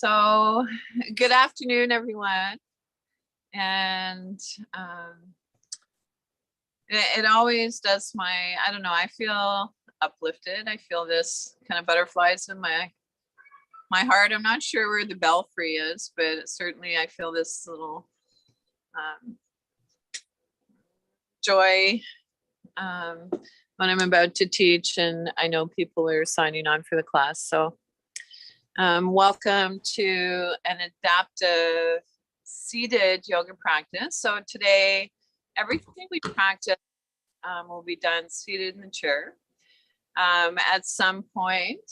So good afternoon, everyone. And it always does I don't know, I feel uplifted. I feel this kind of butterflies in my heart. I'm not sure where the belfry is, but certainly I feel this little joy when I'm about to teach, and I know people are signing on for the class. So welcome to an adaptive seated yoga practice. So today, everything we practice will be done seated in the chair. At some point,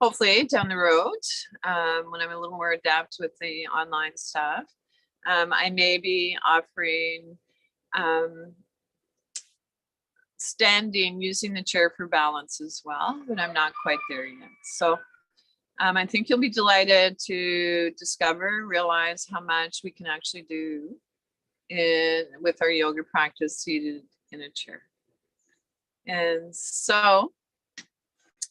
hopefully down the road, when I'm a little more adept with the online stuff, I may be offering standing, using the chair for balance as well, but I'm not quite there yet. So I think you'll be delighted to realize how much we can actually do with our yoga practice seated in a chair. And so,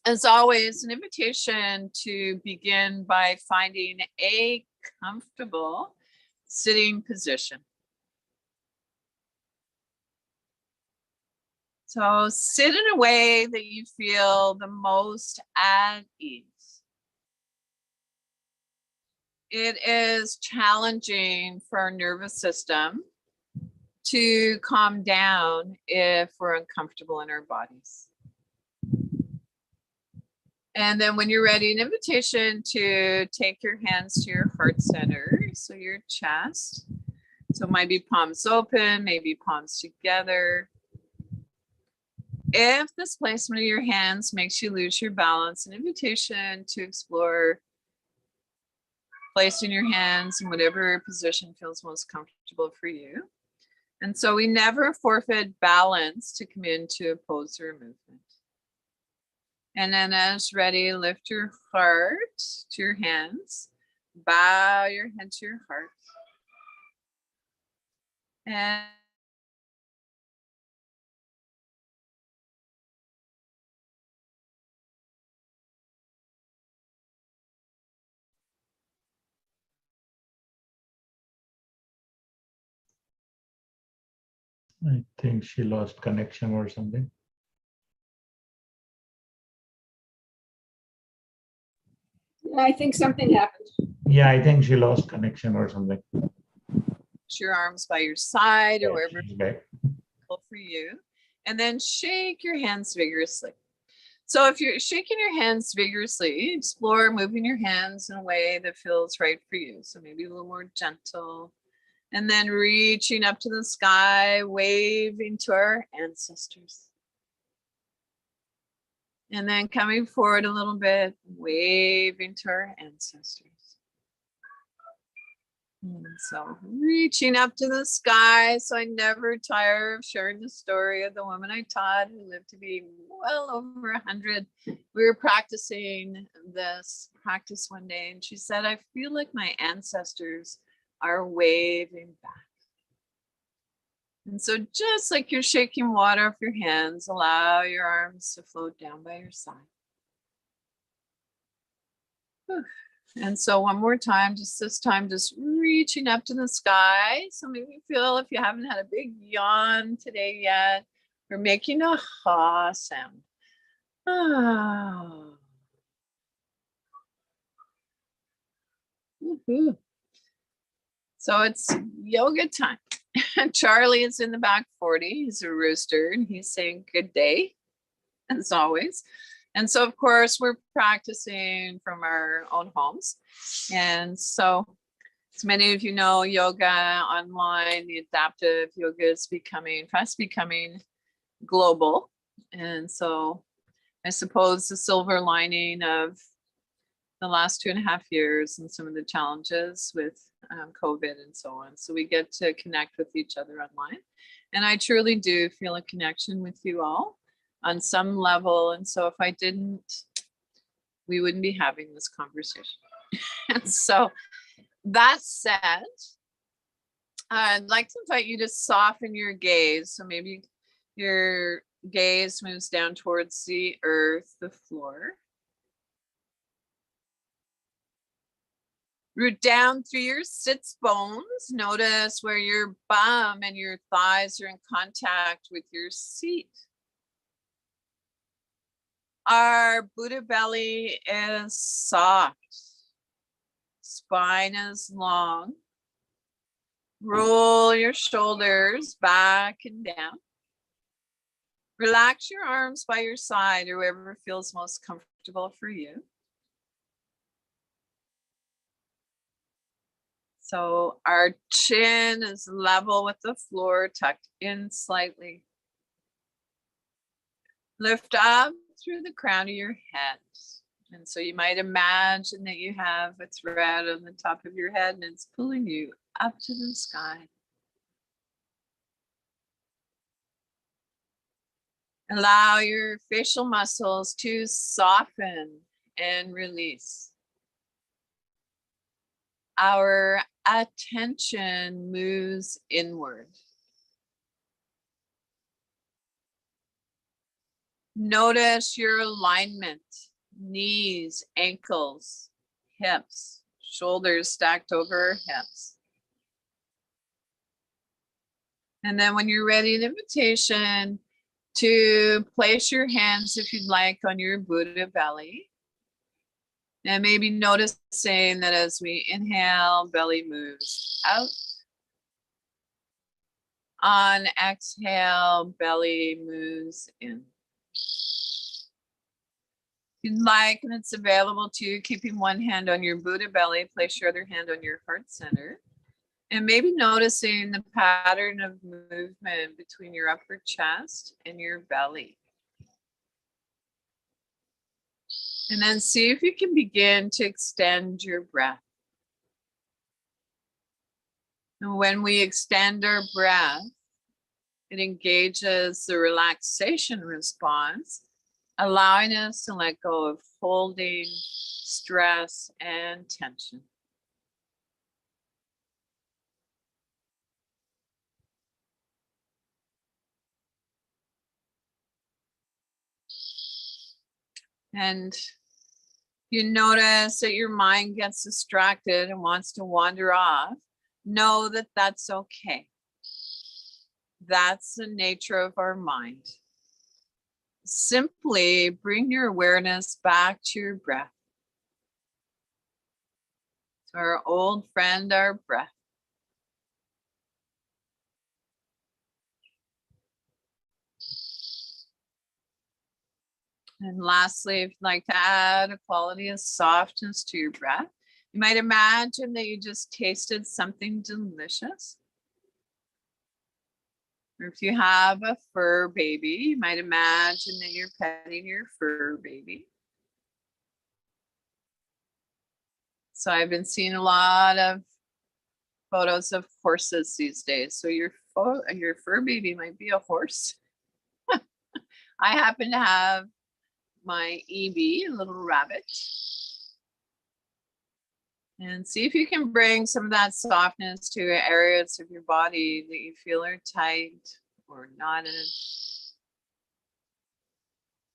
as always, an invitation to begin by finding a comfortable sitting position. So sit in a way that you feel the most at ease. It is challenging for our nervous system to calm down if we're uncomfortable in our bodies. And then when you're ready, an invitation to take your hands to your heart center, so your chest. So it might be palms open, maybe palms together. If this placement of your hands makes you lose your balance, an invitation to explore placing your hands in whatever position feels most comfortable for you. And so we never forfeit balance to come into a pose or a movement. And then as ready, lift your heart to your hands, bow your head to your heart. And I think she lost connection or something. I think something happened. Yeah, I think she lost connection or something. your arms by your side or Yeah, wherever she's back. for you. And then shake your hands vigorously. So if you're shaking your hands vigorously, explore moving your hands in a way that feels right for you. So maybe a little more gentle. And then reaching up to the sky, waving to our ancestors. And then coming forward a little bit, waving to our ancestors. And so reaching up to the sky. So I never tire of sharing the story of the woman I taught who lived to be well over 100. We were practicing this practice one day, and she said, I feel like my ancestors are waving back. And so just like you're shaking water off your hands, allow your arms to float down by your side. Whew. And so one more time, just this time, just reaching up to the sky. So maybe feel, if you haven't had a big yawn today yet, we're making a ha sound. Ah. Woo-hoo. So it's yoga time. Charlie is in the back 40. He's a rooster, and he's saying good day, as always. And so, of course, we're practicing from our own homes. And so, as many of you know, yoga online, the adaptive yoga is fast becoming global. And so I suppose the silver lining of the last 2.5 years and some of the challenges with COVID and so on. So we get to connect with each other online. And I truly do feel a connection with you all on some level. And so if I didn't, we wouldn't be having this conversation. And so that said, I'd like to invite you to soften your gaze. So maybe your gaze moves down towards the earth, the floor. Root down through your sits bones. Notice where your bum and your thighs are in contact with your seat. Our Buddha belly is soft. Spine is long. Roll your shoulders back and down. Relax your arms by your side or wherever feels most comfortable for you. So our chin is level with the floor, tucked in slightly. Lift up through the crown of your head. And so you might imagine that you have a thread on the top of your head and it's pulling you up to the sky. Allow your facial muscles to soften and release. Our attention moves inward. Notice your alignment, knees, ankles, hips, shoulders stacked over hips. And then when you're ready, an invitation to place your hands, if you'd like, on your Buddha belly. And maybe noticing that as we inhale, belly moves out. On exhale, belly moves in. If you'd like, and it's available to you, keeping one hand on your Buddha belly, place your other hand on your heart center. And maybe noticing the pattern of movement between your upper chest and your belly. And then see if you can begin to extend your breath. And when we extend our breath, it engages the relaxation response, allowing us to let go of holding, stress, and tension. And you notice that your mind gets distracted and wants to wander off. Know that that's okay. That's the nature of our mind. Simply bring your awareness back to your breath. To our old friend, our breath. And lastly, if you'd like to add a quality of softness to your breath, you might imagine that you just tasted something delicious. Or if you have a fur baby, you might imagine that you're petting your fur baby. So I've been seeing a lot of photos of horses these days. So your fur baby might be a horse. I happen to have my EB, a little rabbit. And see if you can bring some of that softness to areas of your body that you feel are tight or knotted.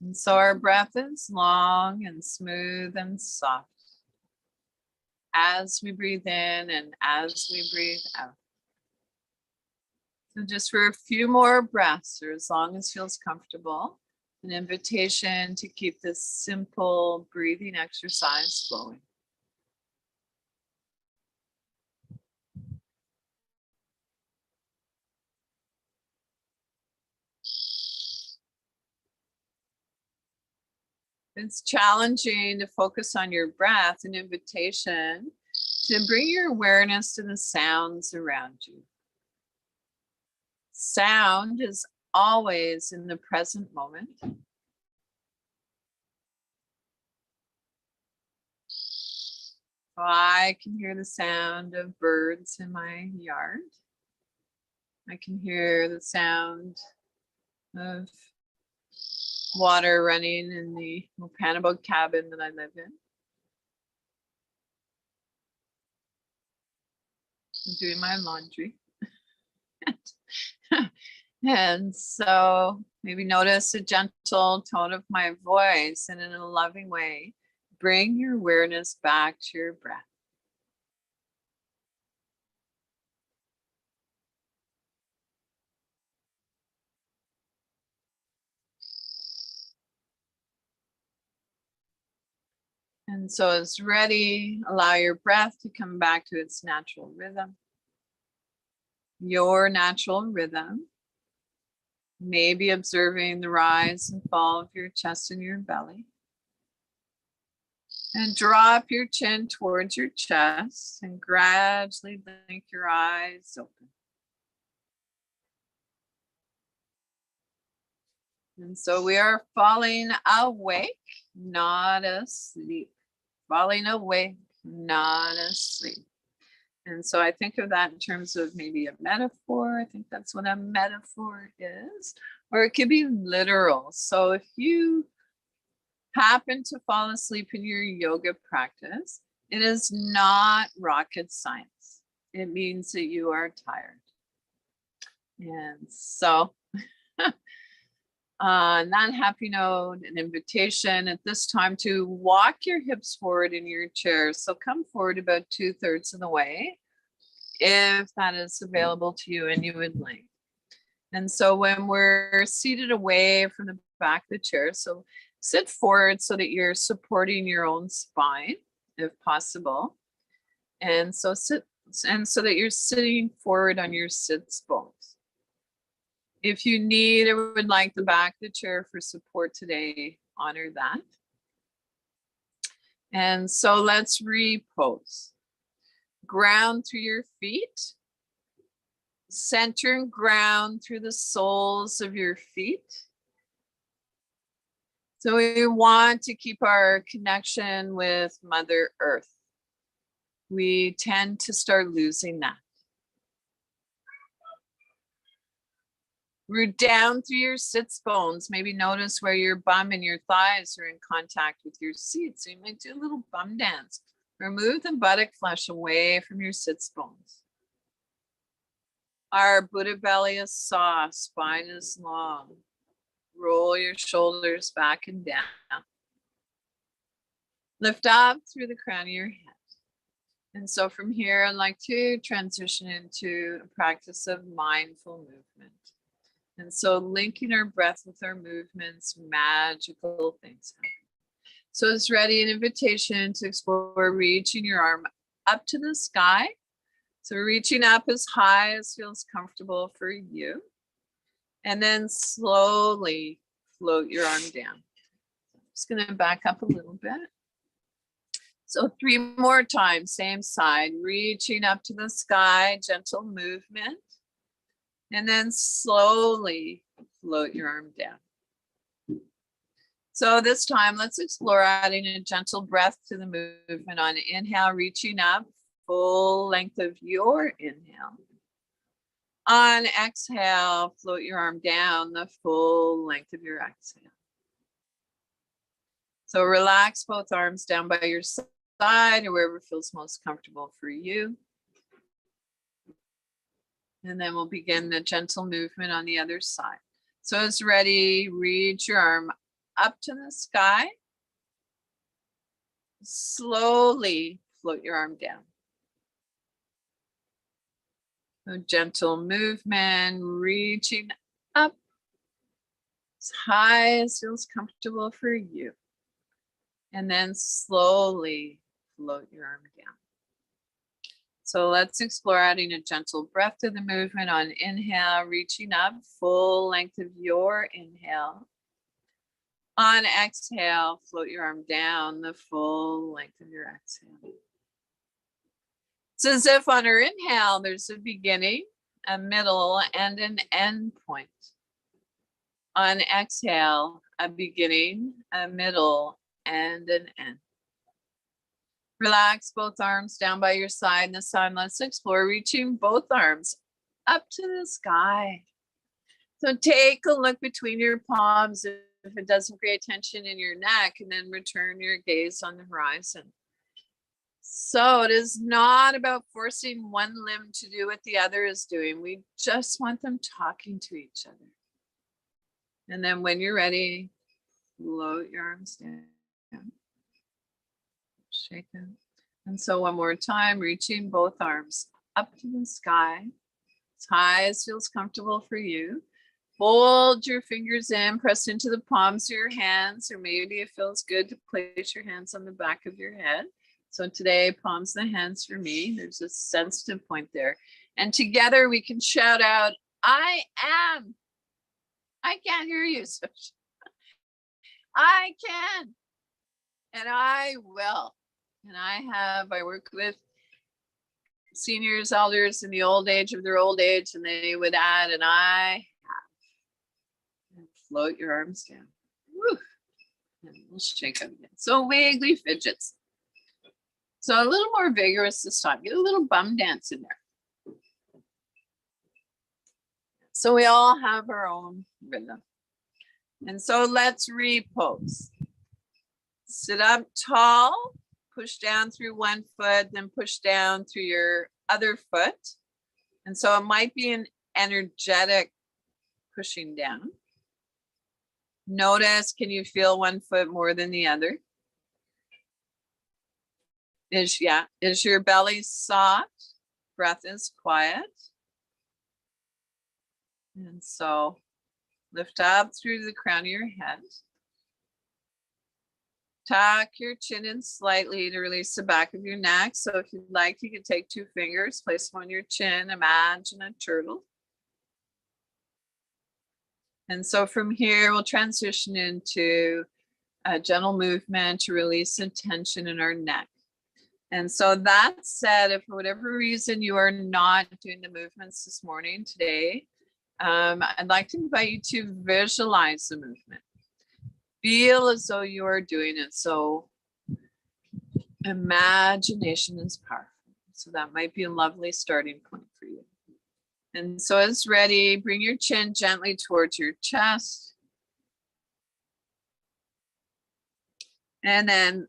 And so our breath is long and smooth and soft as we breathe in and as we breathe out. So just for a few more breaths, or as long as feels comfortable, an invitation to keep this simple breathing exercise flowing. It's challenging to focus on your breath, an invitation to bring your awareness to the sounds around you. Sound is always in the present moment. I can hear the sound of birds in my yard. I can hear the sound of water running in the Mopanabog cabin that I live in. I'm doing my laundry. And so maybe notice a gentle tone of my voice, and in a loving way, bring your awareness back to your breath. And so it's ready. Allow your breath to come back to its natural rhythm. Your natural rhythm. Maybe observing the rise and fall of your chest and your belly. And drop your chin towards your chest and gradually blink your eyes open. And so we are falling awake, not asleep. Falling awake, not asleep. And so I think of that in terms of maybe a metaphor. I think that's what a metaphor is. Or it could be literal. So if you happen to fall asleep in your yoga practice, it is not rocket science. It means that you are tired. And so on that happy note, an invitation at this time to walk your hips forward in your chair. So come forward about 2/3 of the way, if that is available to you and you would like. And so when we're seated away from the back of the chair, so sit forward so that you're supporting your own spine, if possible. And so sit, and so that you're sitting forward on your sits bones. If you need or would like the back of the chair for support today, honor that. And so let's repose. Ground through your feet. Center and ground through the soles of your feet. So we want to keep our connection with Mother Earth. We tend to start losing that. Root down through your sits bones. Maybe notice where your bum and your thighs are in contact with your seat. So you might do a little bum dance. Remove the buttock flesh away from your sits bones. Our Buddha belly is soft, spine is long. Roll your shoulders back and down. Lift up through the crown of your head. And so from here, I'd like to transition into a practice of mindful movement. And so linking our breath with our movements, magical things happen. So it's ready, an invitation to explore reaching your arm up to the sky. So reaching up as high as feels comfortable for you. And then slowly float your arm down. I'm just going to back up a little bit. So 3 more times, same side, reaching up to the sky, gentle movement. And then slowly float your arm down. So this time, let's explore adding a gentle breath to the movement. On inhale, reaching up, full length of your inhale. On exhale, float your arm down the full length of your exhale. So relax both arms down by your side or wherever feels most comfortable for you. And then we'll begin the gentle movement on the other side. So as ready, reach your arm up to the sky. Slowly float your arm down. So gentle movement, reaching up as high as feels comfortable for you. And then slowly float your arm down. So let's explore adding a gentle breath to the movement. On inhale, reaching up, full length of your inhale. On exhale, float your arm down the full length of your exhale. It's as if on our inhale, there's a beginning, a middle, and an end point. On exhale, a beginning, a middle, and an end. Relax both arms down by your side. And this time, let's explore reaching both arms up to the sky. So take a look between your palms if it doesn't create tension in your neck, and then return your gaze on the horizon. So it is not about forcing one limb to do what the other is doing. We just want them talking to each other. And then when you're ready, float your arms down. Shake them. And so one more time, reaching both arms up to the sky, as high as feels comfortable for you. Hold your fingers in, press into the palms of your hands, or maybe it feels good to place your hands on the back of your head. So today, palms of the hands for me. There's a sensitive point there. And together we can shout out, I am. I can't hear you. So I can. And I will. And I work with seniors, elders in the old age of their old age, and they would add, and I have. And float your arms down. Woo. And we'll shake them again. So wiggly fidgets. So a little more vigorous this time. Get a little bum dance in there. So we all have our own rhythm. And so let's repose. Sit up tall, push down through one foot, then push down through your other foot. And so it might be an energetic pushing down. Notice, can you feel one foot more than the other? Is your belly soft? Breath is quiet. And so lift up through the crown of your head. Tuck your chin in slightly to release the back of your neck. So if you'd like, you can take 2 fingers, place them on your chin, imagine a turtle. And so from here, we'll transition into a gentle movement to release the tension in our neck. And so that said, if for whatever reason you are not doing the movements this morning, today, I'd like to invite you to visualize the movement. Feel as though you are doing it. So imagination is powerful. So that might be a lovely starting point for you. And so as ready, bring your chin gently towards your chest. And then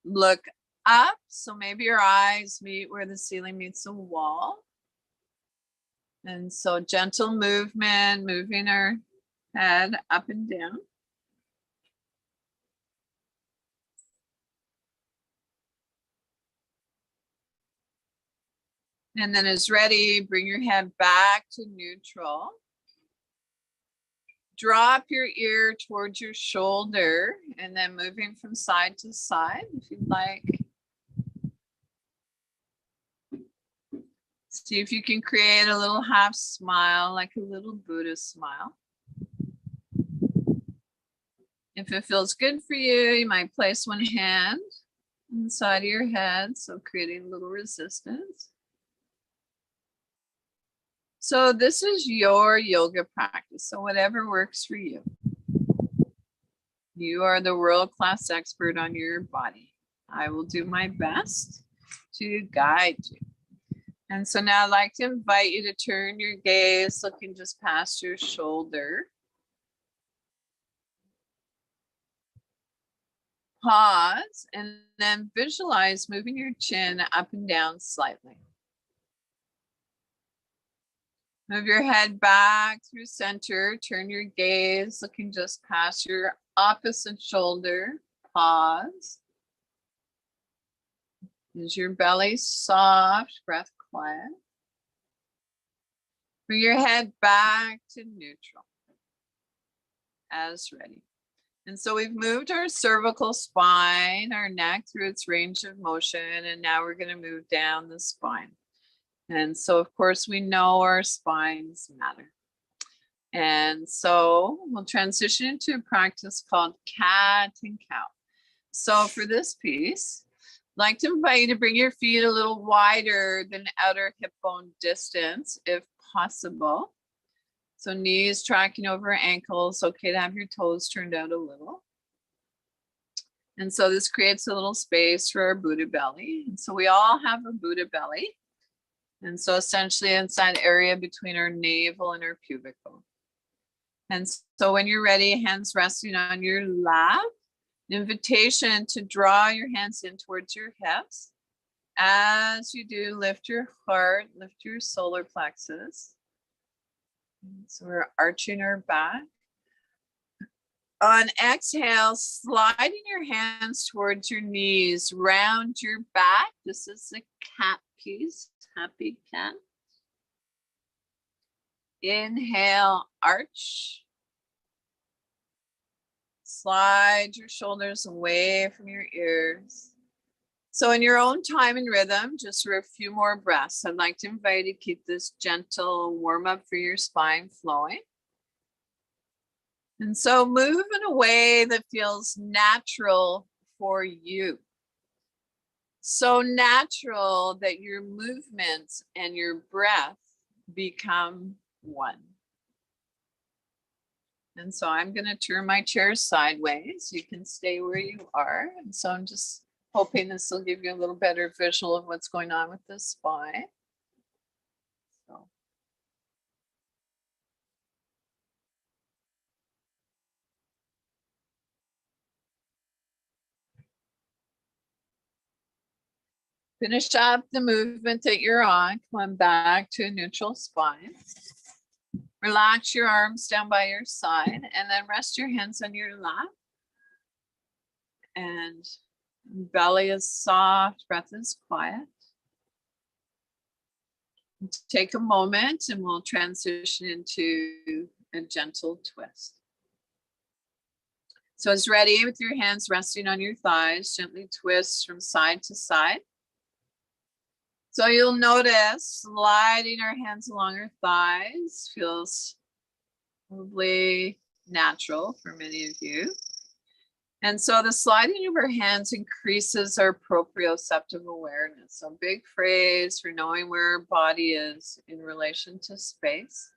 look up. So maybe your eyes meet where the ceiling meets the wall. And so gentle movement, moving our head up and down. And then as ready, bring your head back to neutral. Drop your ear towards your shoulder and then moving from side to side if you'd like. See if you can create a little half smile, like a little Buddha smile. If it feels good for you, you might place one hand inside of your head, so creating a little resistance. So this is your yoga practice, so whatever works for you. You are the world-class expert on your body. I will do my best to guide you. And so now I'd like to invite you to turn your gaze looking just past your shoulder. Pause and then visualize moving your chin up and down slightly. Move your head back through center, turn your gaze looking just past your opposite shoulder. Pause. Is your belly soft, breath quiet? Bring your head back to neutral as ready. And so we've moved our cervical spine, our neck through its range of motion, and now we're going to move down the spine. And so, of course, we know our spines matter. And so we'll transition into a practice called cat and cow. So for this piece, I'd like to invite you to bring your feet a little wider than outer hip bone distance, if possible. So knees tracking over ankles, okay to have your toes turned out a little. And so this creates a little space for our Buddha belly. And so we all have a Buddha belly. And so essentially inside area between our navel and our pubic bone. And so when you're ready, hands resting on your lap, invitation to draw your hands in towards your hips. As you do, lift your heart, lift your solar plexus. So we're arching our back. On exhale, sliding your hands towards your knees, round your back. This is the cat piece, happy cat. Inhale, arch. Slide your shoulders away from your ears. So in your own time and rhythm, just for a few more breaths, I'd like to invite you to keep this gentle warm up for your spine flowing. And so move in a way that feels natural for you. So natural that your movements and your breath become one. And so I'm going to turn my chair sideways. You can stay where you are. And so I'm just hoping this will give you a little better visual of what's going on with the spine. So. Finish up the movement that you're on. Come back to a neutral spine. Relax your arms down by your side and then rest your hands on your lap. And belly is soft, breath is quiet. Take a moment and we'll transition into a gentle twist. So as ready, with your hands resting on your thighs, gently twist from side to side. So you'll notice sliding our hands along our thighs feels probably natural for many of you. And so the sliding of our hands increases our proprioceptive awareness. So big phrase for knowing where our body is in relation to space.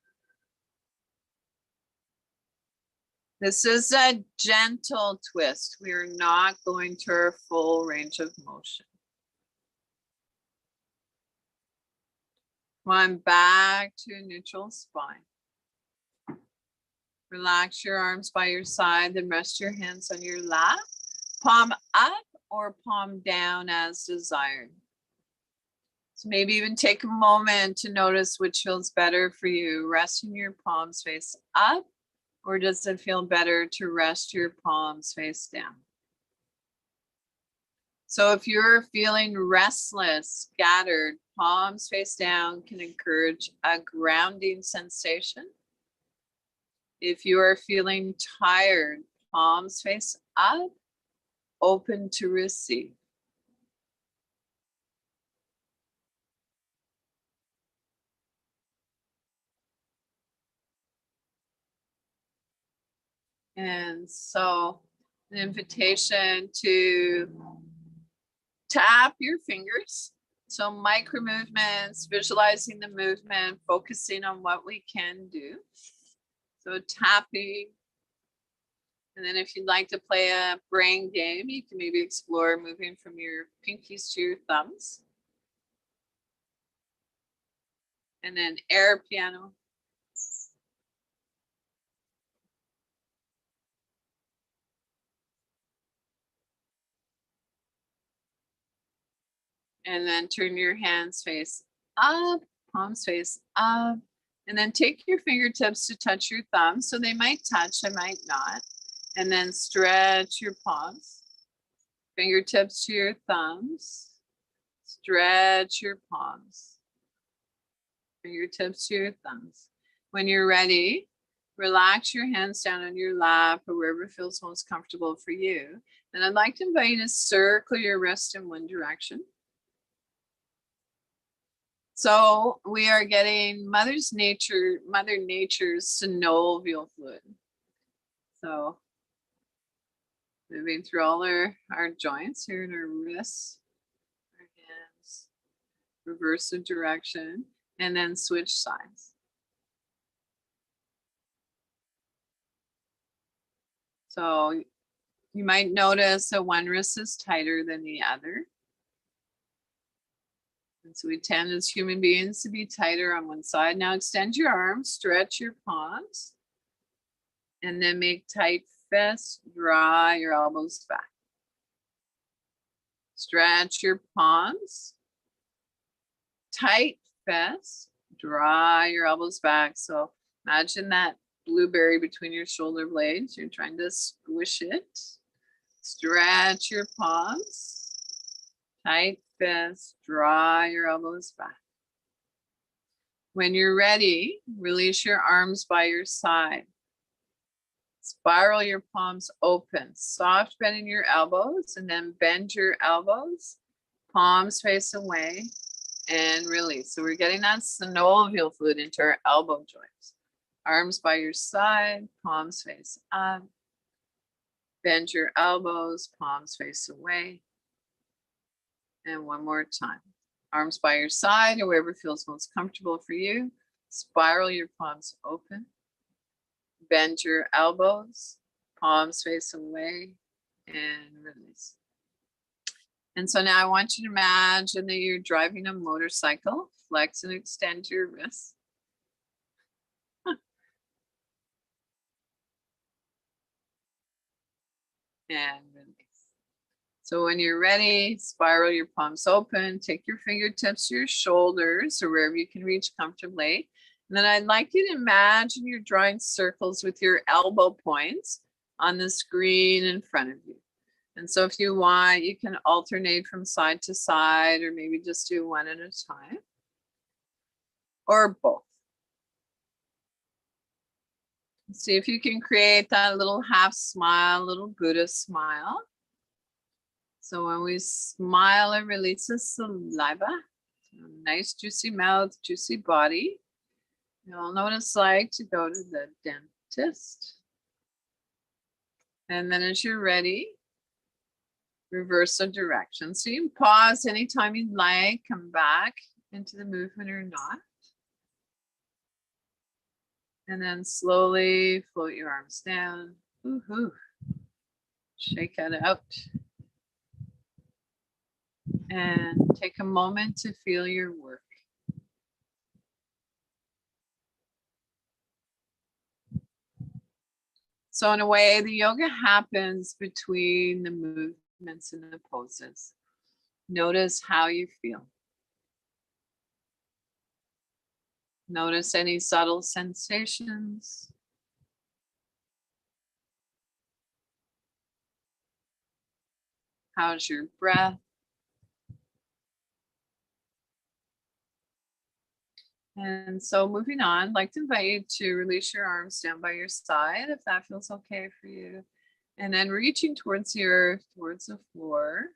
This is a gentle twist. We are not going to our full range of motion. Come on back to a neutral spine. Relax your arms by your side, then rest your hands on your lap. Palm up or palm down as desired. So maybe even take a moment to notice which feels better for you. Resting your palms face up, or does it feel better to rest your palms face down? So if you're feeling restless, scattered, palms face down can encourage a grounding sensation. If you are feeling tired, palms face up, open to receive. And so an invitation to tap your fingers. So micro movements, visualizing the movement, focusing on what we can do. So tapping. And then if you'd like to play a brain game, you can maybe explore moving from your pinkies to your thumbs. And then air piano. And then turn your hands face up, palms face up. And then take your fingertips to touch your thumbs. So they might touch, they might not. And then stretch your palms. Fingertips to your thumbs. Stretch your palms. Fingertips to your thumbs. When you're ready, relax your hands down on your lap or wherever feels most comfortable for you. And I'd like to invite you to circle your wrist in one direction. So we are getting Mother Nature's synovial fluid. So moving through all our joints here in our wrists, our hands, reverse the direction, and then switch sides. So you might notice that one wrist is tighter than the other. And so we tend as human beings to be tighter on one side. Now extend your arms, stretch your palms, and then make tight fists, draw your elbows back. Stretch your palms, tight fists, draw your elbows back. So imagine that blueberry between your shoulder blades. You're trying to squish it. Stretch your palms, tight fists, draw your elbows back. When you're ready, release your arms by your side. Spiral your palms open, soft bend in your elbows, and then bend your elbows, palms face away, and release. So we're getting that synovial fluid into our elbow joints. Arms by your side, palms face up. Bend your elbows, palms face away. And one more time. Arms by your side or wherever feels most comfortable for you. Spiral your palms open. Bend your elbows, palms face away, and release. And so now I want you to imagine that you're driving a motorcycle. Flex and extend your wrists. And release. So when you're ready, spiral your palms open, take your fingertips to your shoulders or wherever you can reach comfortably. And then I'd like you to imagine you're drawing circles with your elbow points on the screen in front of you. And so if you want, you can alternate from side to side or maybe just do one at a time or both. See if you can create that little half smile, little Buddha smile. So when we smile, it releases saliva. Nice juicy mouth, juicy body. You all know what it's like to go to the dentist. And then as you're ready, reverse the direction. So you can pause anytime you'd like, come back into the movement or not. And then slowly float your arms down. Woohoo. Shake it out. And take a moment to feel your work. So in a way, the yoga happens between the movements and the poses. Notice how you feel. Notice any subtle sensations. How's your breath? And so moving on, I'd like to invite you to release your arms down by your side if that feels okay for you. And then reaching towards the earth, towards the floor,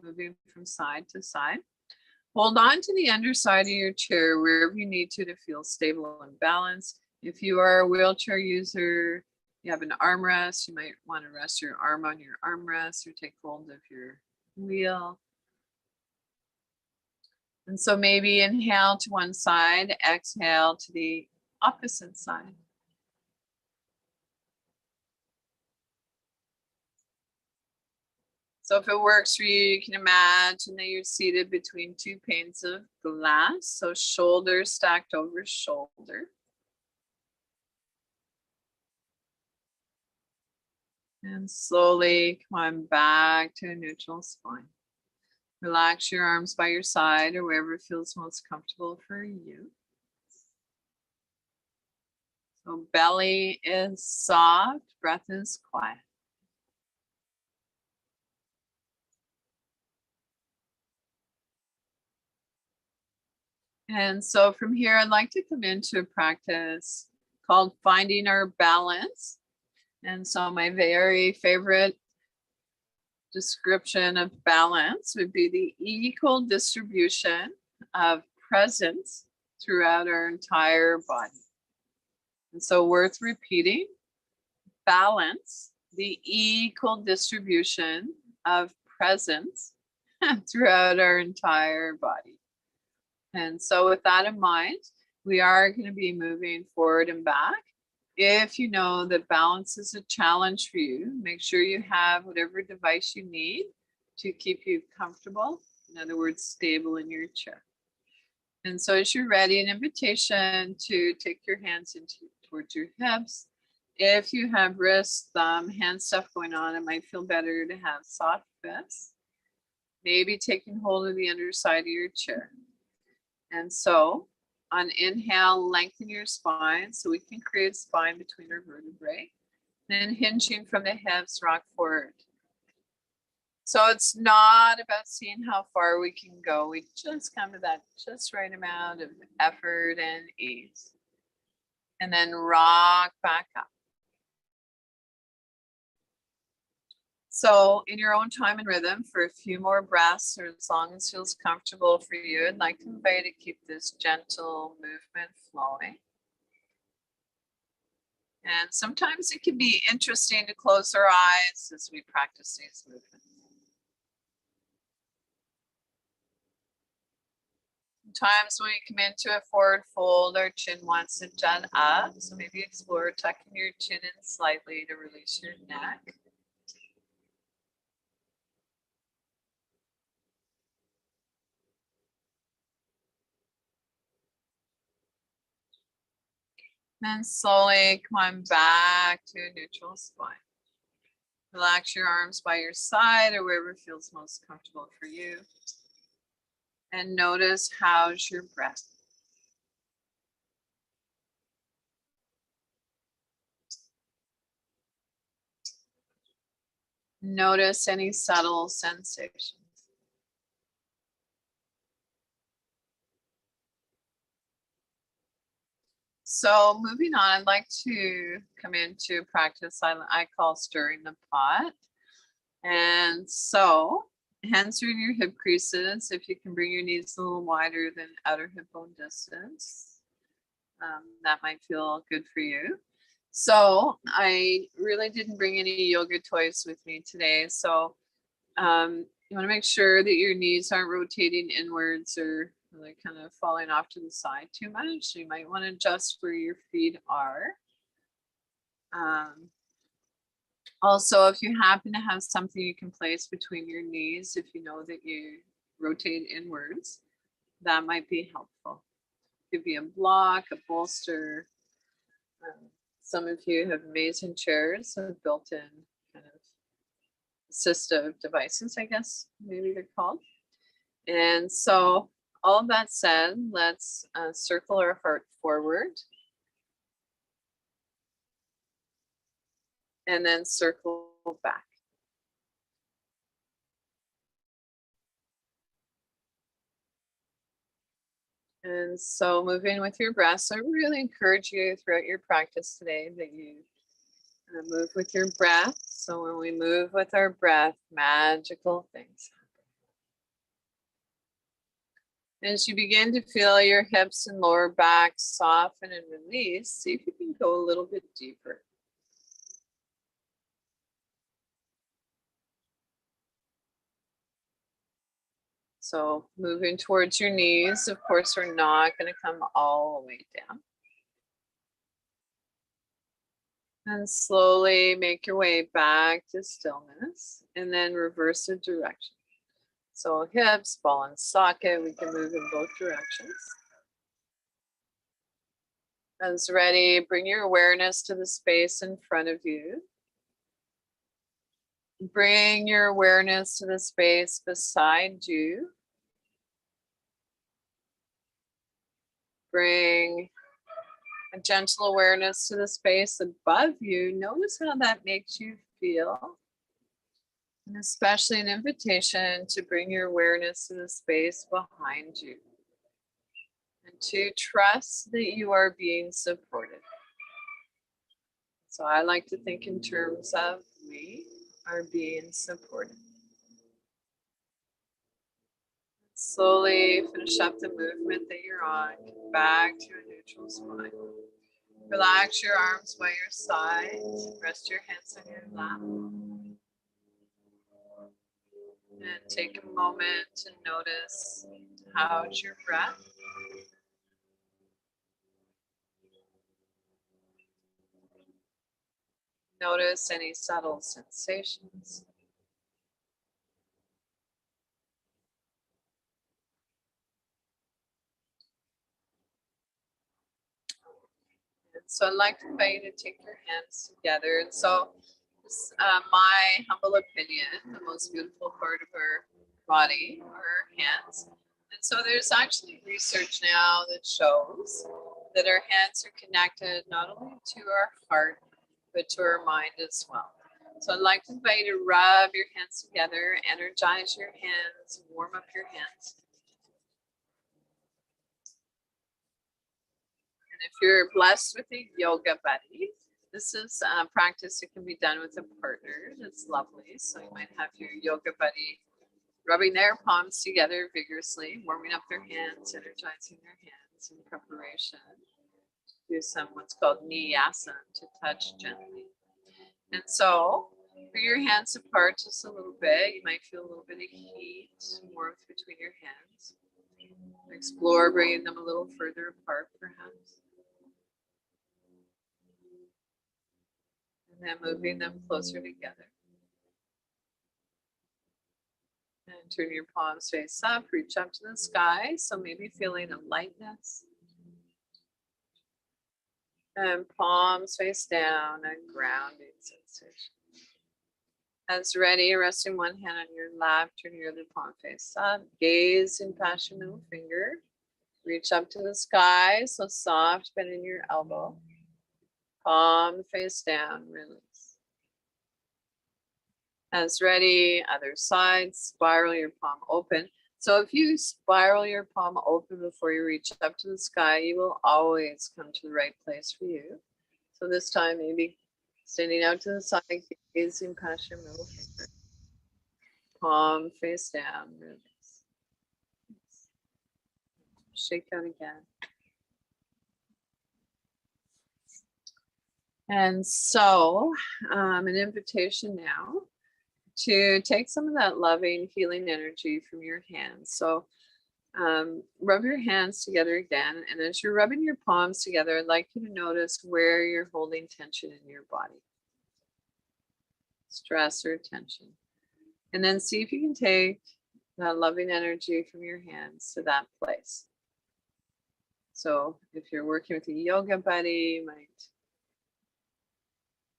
moving from side to side. Hold on to the underside of your chair wherever you need to feel stable and balanced. If you are a wheelchair user, you have an armrest, you might want to rest your arm on your armrest or take hold of your wheel. And so maybe inhale to one side, exhale to the opposite side. So if it works for you, you can imagine that you're seated between two panes of glass. So shoulders stacked over shoulder. And slowly come on back to a neutral spine. Relax your arms by your side or wherever feels most comfortable for you. So belly is soft, breath is quiet. And so from here, I'd like to come into a practice called Finding Our Balance. And so my very favorite description of balance would be the equal distribution of presence throughout our entire body. And so worth repeating, balance, the equal distribution of presence throughout our entire body. And so with that in mind, we are going to be moving forward and back. If you know that balance is a challenge for you, make sure you have whatever device you need to keep you comfortable. In other words, stable in your chair. And so as you're ready, an invitation to take your hands towards your hips. If you have wrist, thumb, hand stuff going on, it might feel better to have soft fists. Maybe taking hold of the underside of your chair. And so on inhale, lengthen your spine so we can create a spine between our vertebrae. Then hinging from the hips, rock forward. So it's not about seeing how far we can go. We just come to that just right amount of effort and ease. And then rock back up. So in your own time and rhythm for a few more breaths, or as long as it feels comfortable for you, I'd like to invite you to keep this gentle movement flowing. And sometimes it can be interesting to close our eyes as we practice these movements. Sometimes when we come into a forward fold, our chin wants to jut up. So maybe explore tucking your chin in slightly to release your neck. Then slowly come on back to a neutral spine. Relax your arms by your side or wherever feels most comfortable for you. And notice how's your breath. Notice any subtle sensations. So moving on, I'd like to come into practice I call stirring the pot. And so hands are in your hip creases. If you can bring your knees a little wider than outer hip bone distance, that might feel good for you. So I really didn't bring any yoga toys with me today. So you want to make sure that your knees aren't rotating inwards or like kind of falling off to the side too much. So you might want to adjust where your feet are. Also, if you happen to have something you can place between your knees, if you know that you rotate inwards, that might be helpful. It could be a block, a bolster. Some of you have amazing chairs with built-in kind of assistive devices, I guess maybe they're called. And so all of that said, let's circle our heart forward. And then circle back. And so moving with your breath. So I really encourage you throughout your practice today that you move with your breath. So when we move with our breath, magical things happen. As you begin to feel your hips and lower back soften and release, see if you can go a little bit deeper. So moving towards your knees, of course, we're not going to come all the way down. And slowly make your way back to stillness and then reverse the direction. So hips, ball and socket, we can move in both directions. As ready, bring your awareness to the space in front of you. Bring your awareness to the space beside you. Bring a gentle awareness to the space above you. Notice how that makes you feel. And especially an invitation to bring your awareness to the space behind you. And to trust that you are being supported. So I like to think in terms of we are being supported. Slowly finish up the movement that you're on. Get back to a neutral spine. Relax your arms by your side. Rest your hands on your lap. And take a moment to notice how's your breath. Notice any subtle sensations. And so I'd like to invite you to take your hands together. And so this, my humble opinion, the most beautiful part of our body are our hands. And so there's actually research now that shows that our hands are connected not only to our heart, but to our mind as well. So I'd like to invite you to rub your hands together, energize your hands, warm up your hands. And if you're blessed with a yoga buddy, this is a practice that can be done with a partner. That's lovely. So you might have your yoga buddy rubbing their palms together vigorously, warming up their hands, energizing their hands in preparation. Do some what's called niyasana, to touch gently. And so put your hands apart just a little bit. You might feel a little bit of heat, warmth between your hands. Explore bringing them a little further apart, perhaps. And then moving them closer together. And turn your palms face up, reach up to the sky. So maybe feeling a lightness. And palms face down, a grounding sensation. As ready, resting one hand on your lap, turn your other palm face up. Gaze in passion, middle finger. Reach up to the sky, so soft, bend in your elbow. Palm face down, release. As ready, other side, spiral your palm open. So if you spiral your palm open before you reach up to the sky, you will always come to the right place for you. So this time, maybe standing out to the side, gazing past your middle finger. Palm face down, release. Shake out again. And so, an invitation now to take some of that loving, healing energy from your hands. So rub your hands together again. And as you're rubbing your palms together, I'd like you to notice where you're holding tension in your body. Stress or tension. And then see if you can take that loving energy from your hands to that place. So if you're working with a yoga buddy, you might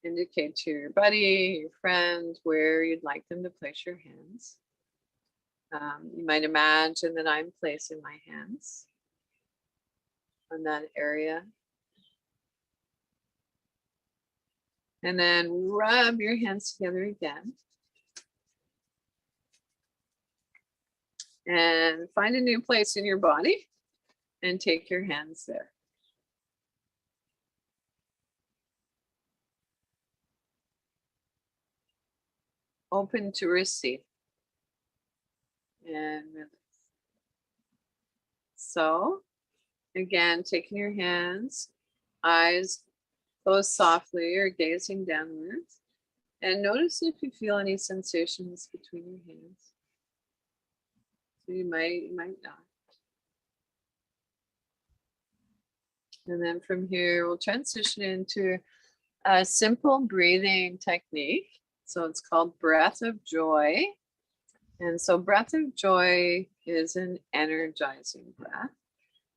indicate to your buddy, your friend, where you'd like them to place your hands. You might imagine that I'm placing my hands on that area. And then rub your hands together again. And find a new place in your body and take your hands there. Open to receive. And release. So, again, taking your hands, eyes closed softly or gazing downwards. And notice if you feel any sensations between your hands. So you might not. And then from here, we'll transition into a simple breathing technique. So it's called breath of joy. And so breath of joy is an energizing breath.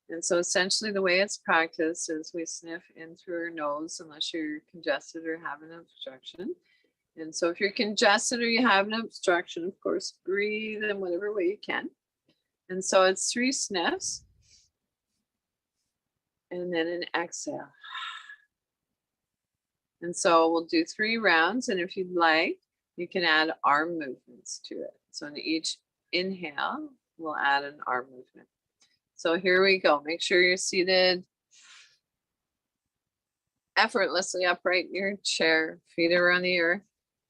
And so essentially the way it's practiced is we sniff in through our nose unless you're congested or have an obstruction. And so if you're congested or you have an obstruction, of course, breathe in whatever way you can. And so it's 3 sniffs. And then an exhale. And so we'll do 3 rounds. And if you'd like, you can add arm movements to it. So in each inhale, we'll add an arm movement. So here we go. Make sure you're seated effortlessly upright in your chair. Feet are on the earth,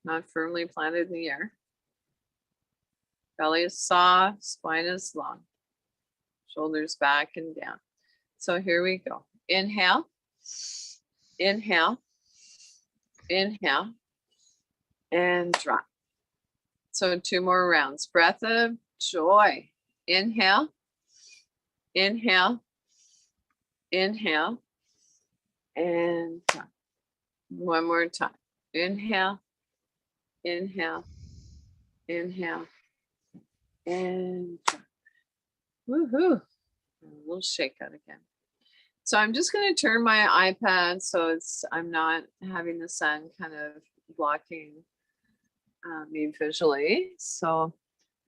not firmly planted in the air. Belly is soft, spine is long. Shoulders back and down. So here we go. Inhale, inhale, inhale, and drop. So 2 more rounds. Breath of joy. Inhale, inhale, inhale, and drop. 1 more time. Inhale, inhale, inhale, and drop. Woohoo. We'll shake out again. So I'm just going to turn my iPad so I'm not having the sun kind of blocking me visually. So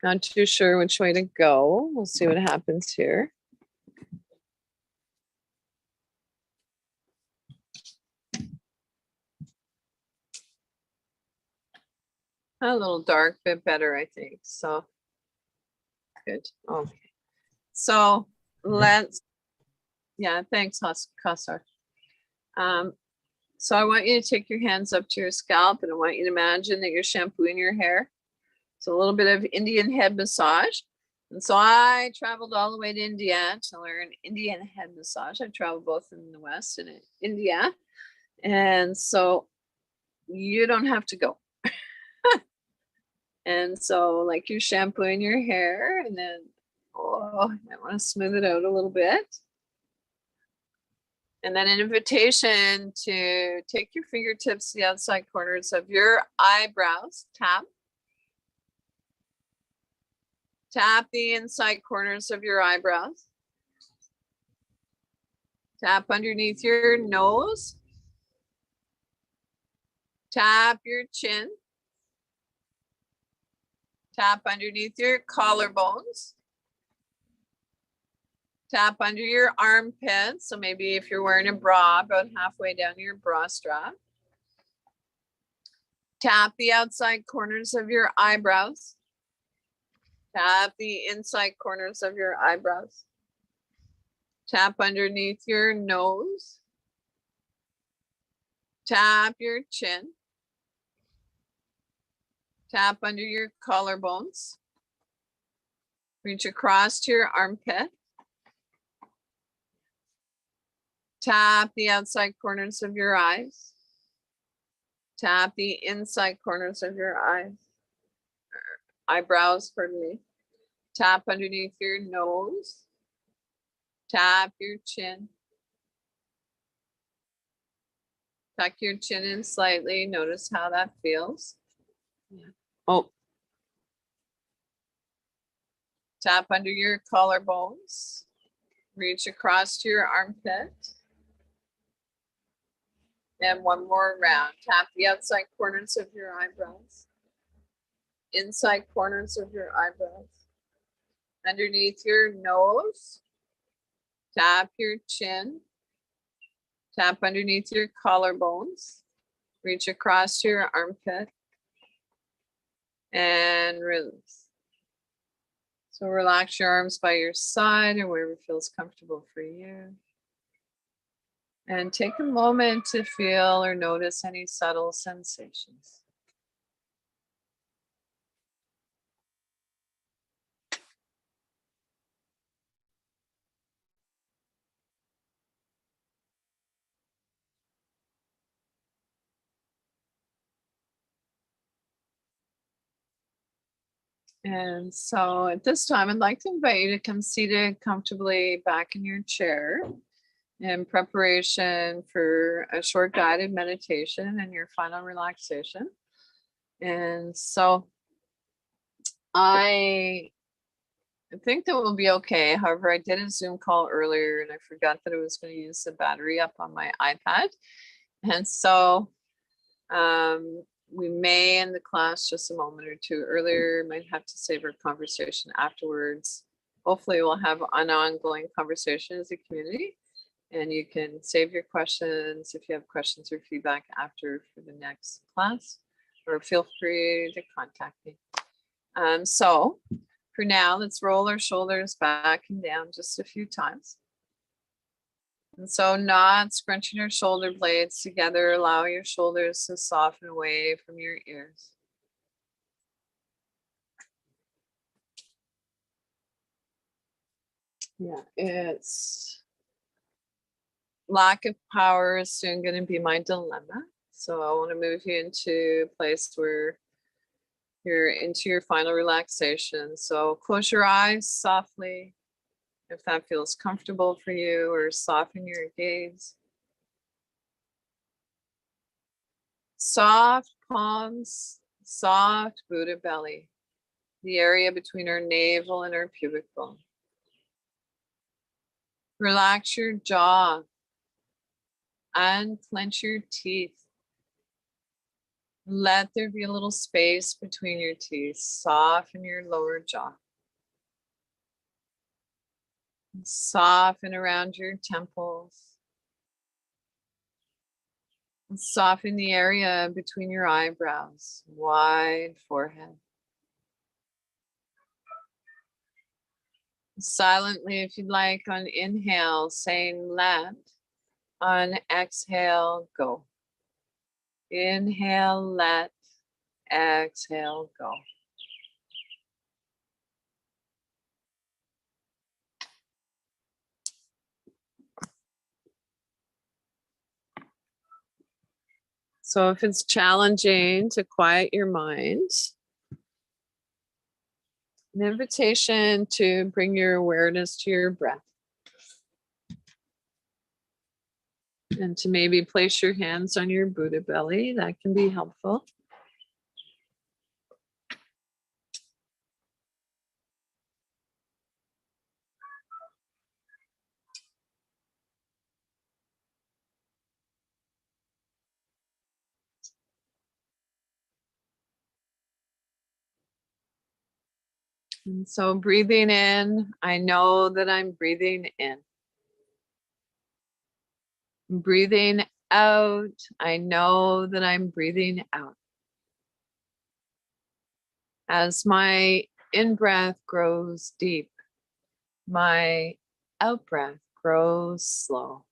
not too sure which way to go. We'll see what happens here. A little dark, but better, I think. So good. Okay. So let's, yeah, thanks, Kassar. So I want you to take your hands up to your scalp, and I want you to imagine that you're shampooing your hair. So a little bit of Indian head massage. And so I traveled all the way to India to learn Indian head massage. I traveled both in the West and in India. And so you don't have to go. And so like you're shampooing your hair, and then, oh, I want to smooth it out a little bit. And then an invitation to take your fingertips to the outside corners of your eyebrows. Tap. Tap the inside corners of your eyebrows. Tap underneath your nose. Tap your chin. Tap underneath your collarbones. Tap under your armpits. So maybe if you're wearing a bra, about halfway down your bra strap. Tap the outside corners of your eyebrows. Tap the inside corners of your eyebrows. Tap underneath your nose. Tap your chin. Tap under your collarbones. Reach across to your armpit. Tap the outside corners of your eyes. Tap the inside corners of your eyebrows, pardon me. Tap underneath your nose. Tap your chin. Tuck your chin in slightly. Notice how that feels. Oh. Tap under your collarbones. Reach across to your armpit. And one more round. Tap the outside corners of your eyebrows. Inside corners of your eyebrows. Underneath your nose. Tap your chin. Tap underneath your collarbones. Reach across to your armpit. And release. So relax your arms by your side or wherever feels comfortable for you. And take a moment to feel or notice any subtle sensations. And so at this time, I'd like to invite you to come seated comfortably back in your chair in preparation for a short guided meditation and your final relaxation. And so I think that will be okay. However, I did a Zoom call earlier and I forgot that I was going to use the battery up on my iPad. And so we may end the class just a moment or two earlier, might have to save our conversation afterwards. Hopefully we'll have an ongoing conversation as a community, and you can save your questions if you have questions or feedback after for the next class, or feel free to contact me. So for now, let's roll our shoulders back and down just a few times. And so not scrunching your shoulder blades together, allow your shoulders to soften away from your ears. Yeah, it's lack of power is soon going to be my dilemma. So I want to move you into a place where you're into your final relaxation. So close your eyes softly, if that feels comfortable for you, or soften your gaze. Soft palms, soft Buddha belly, the area between our navel and our pubic bone. Relax your jaw, unclench your teeth. Let there be a little space between your teeth. Soften your lower jaw. Soften around your temples. Soften the area between your eyebrows, wide forehead. Silently, if you'd like, on inhale, saying let. On exhale, go. Inhale, let. Exhale, go. So if it's challenging to quiet your mind, an invitation to bring your awareness to your breath. And to maybe place your hands on your Buddha belly, that can be helpful. And so breathing in, I know that I'm breathing in. Breathing out, I know that I'm breathing out. As my in-breath grows deep, my out-breath grows slow.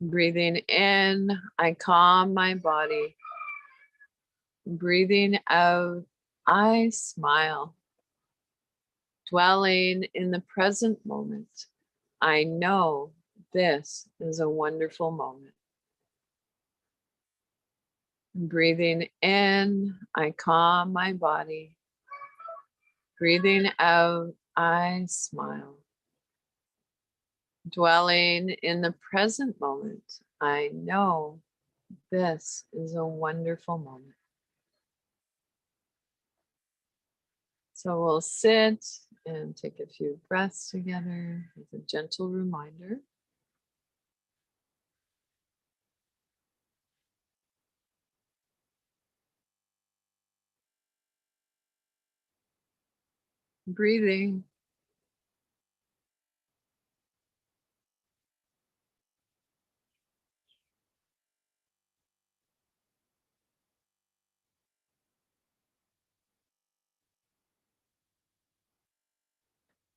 Breathing in, I calm my body. Breathing out, I smile. Dwelling in the present moment, I know this is a wonderful moment. Breathing in, I calm my body. Breathing out, I smile. Dwelling in the present moment, I know this is a wonderful moment. So we'll sit and take a few breaths together with a gentle reminder. Breathing.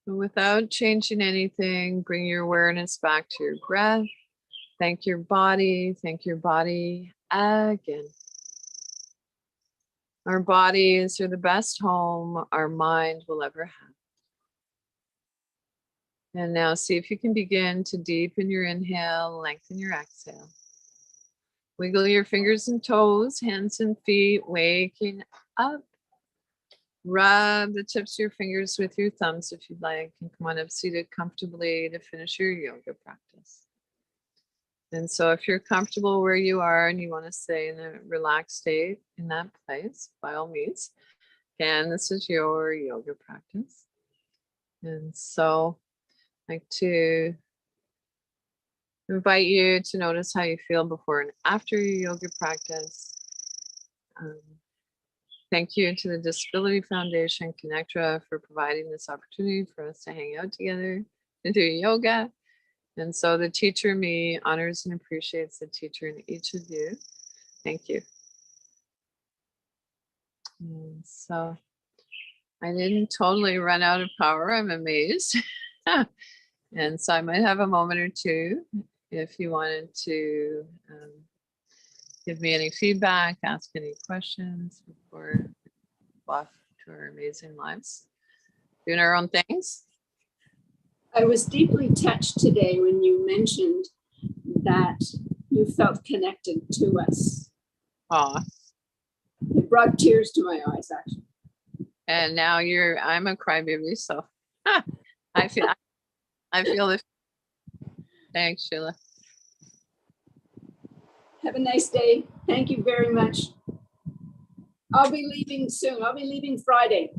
Without changing anything, bring your awareness back to your breath. Thank your body. Thank your body again. Our bodies are the best home our mind will ever have. And now see if you can begin to deepen your inhale, lengthen your exhale. Wiggle your fingers and toes, hands and feet, waking up. Rub the tips of your fingers with your thumbs if you'd like, and come on up seated comfortably to finish your yoga practice. And so if you're comfortable where you are and you want to stay in a relaxed state in that place, by all means, again, this is your yoga practice. And so I'd like to invite you to notice how you feel before and after your yoga practice. Thank you to the Disability Foundation, ConnecTogether, for providing this opportunity for us to hang out together and do yoga. And so the teacher in me honors and appreciates the teacher in each of you. Thank you. And so I didn't totally run out of power. I'm amazed. And so I might have a moment or two if you wanted to give me any feedback, ask any questions before we off to our amazing lives, doing our own things. I was deeply touched today when you mentioned that you felt connected to us. Aw. It brought tears to my eyes, actually. And now I'm a crybaby, so I feel the. Thanks, Sheila. Have a nice day. Thank you very much. I'll be leaving soon. I'll be leaving Friday.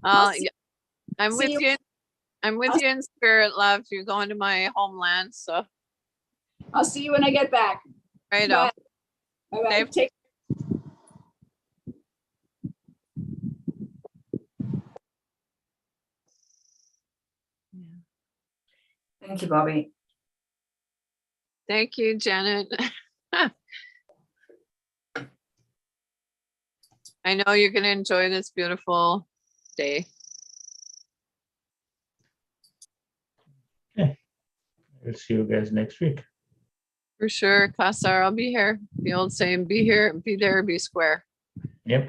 Yeah, I'm see with you. you. I'm with you in spirit, love. You're going to my homeland, so I'll see you when I get back. right Bye. on. Bye-bye. Safe. Take Thank you, Bobbie. Thank you, Janet. I know you're going to enjoy this beautiful day. I'll see you guys next week. For sure, Kassar, I'll be here. The old saying, be here, be there, be square.